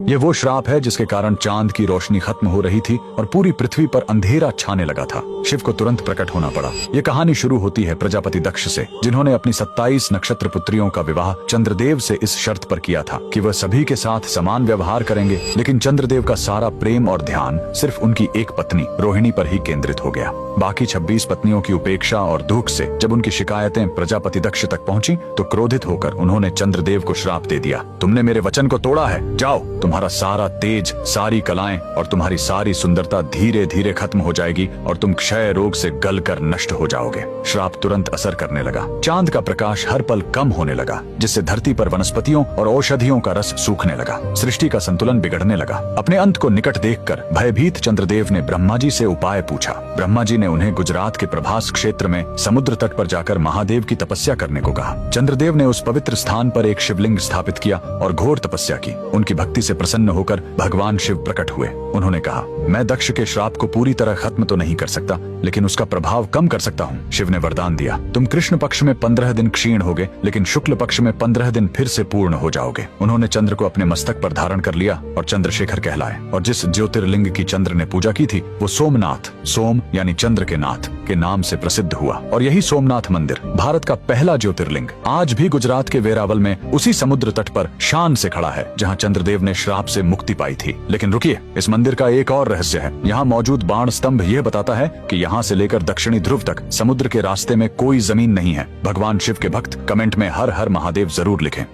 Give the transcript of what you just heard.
ये वो श्राप है जिसके कारण चांद की रोशनी खत्म हो रही थी और पूरी पृथ्वी पर अंधेरा छाने लगा था। शिव को तुरंत प्रकट होना पड़ा। ये कहानी शुरू होती है प्रजापति दक्ष से, जिन्होंने अपनी 27 नक्षत्र पुत्रियों का विवाह चंद्रदेव से इस शर्त पर किया था कि वह सभी के साथ समान व्यवहार करेंगे। लेकिन चंद्रदेव का सारा प्रेम और ध्यान सिर्फ उनकी एक पत्नी रोहिणी पर ही केंद्रित हो गया। बाकी 26 पत्नियों की उपेक्षा और दुख से जब उनकी शिकायतें प्रजापति दक्ष तक पहुंची तो क्रोधित होकर उन्होंने चंद्रदेव को श्राप दे दिया, तुमने मेरे वचन को तोड़ा है, जाओ, तुम्हारा सारा तेज, सारी कलाएं और तुम्हारी सारी सुंदरता धीरे धीरे खत्म हो जाएगी और तुम क्षय रोग से गलकर नष्ट हो जाओगे। श्राप तुरंत असर करने लगा। चांद का प्रकाश हर पल कम होने लगा, जिससे धरती पर वनस्पतियों और औषधियों का रस सूखने लगा। सृष्टि का संतुलन बिगड़ने लगा। अपने अंत को निकट देखकर भयभीत चंद्रदेव ने ब्रह्मा जी से उपाय पूछा। ब्रह्मा जी ने उन्हें गुजरात के प्रभास क्षेत्र में समुद्र तट पर जाकर महादेव की तपस्या करने को कहा। चंद्रदेव ने उस पवित्र स्थान पर एक शिवलिंग स्थापित किया और घोर तपस्या की। उनकी भक्ति से प्रसन्न होकर भगवान शिव प्रकट हुए। उन्होंने कहा, मैं दक्ष के श्राप को पूरी तरह खत्म तो नहीं कर सकता, लेकिन उसका प्रभाव कम कर सकता हूँ। शिव ने वरदान दिया, तुम कृष्ण पक्ष में 15 दिन क्षीण होगे, लेकिन शुक्ल पक्ष में 15 दिन फिर से पूर्ण हो जाओगे। उन्होंने चंद्र को अपने मस्तक पर धारण कर लिया और चंद्रशेखर कहलाए। और जिस ज्योतिर्लिंग की चंद्र ने पूजा की थी वो सोमनाथ, सोम यानी चंद्र के नाथ के नाम से प्रसिद्ध हुआ। और यही सोमनाथ मंदिर भारत का पहला ज्योतिर्लिंग आज भी गुजरात के वेरावल में उसी समुद्र तट पर शान से खड़ा है, जहाँ चंद्रदेव ने श्राप से मुक्ति पाई थी। लेकिन रुकिए, इस मंदिर का एक और रहस्य है। यहाँ मौजूद बाण स्तंभ यह बताता है कि यहाँ से लेकर दक्षिणी ध्रुव तक समुद्र के रास्ते में कोई जमीन नहीं है। भगवान शिव के भक्त कमेंट में हर हर महादेव जरूर लिखें।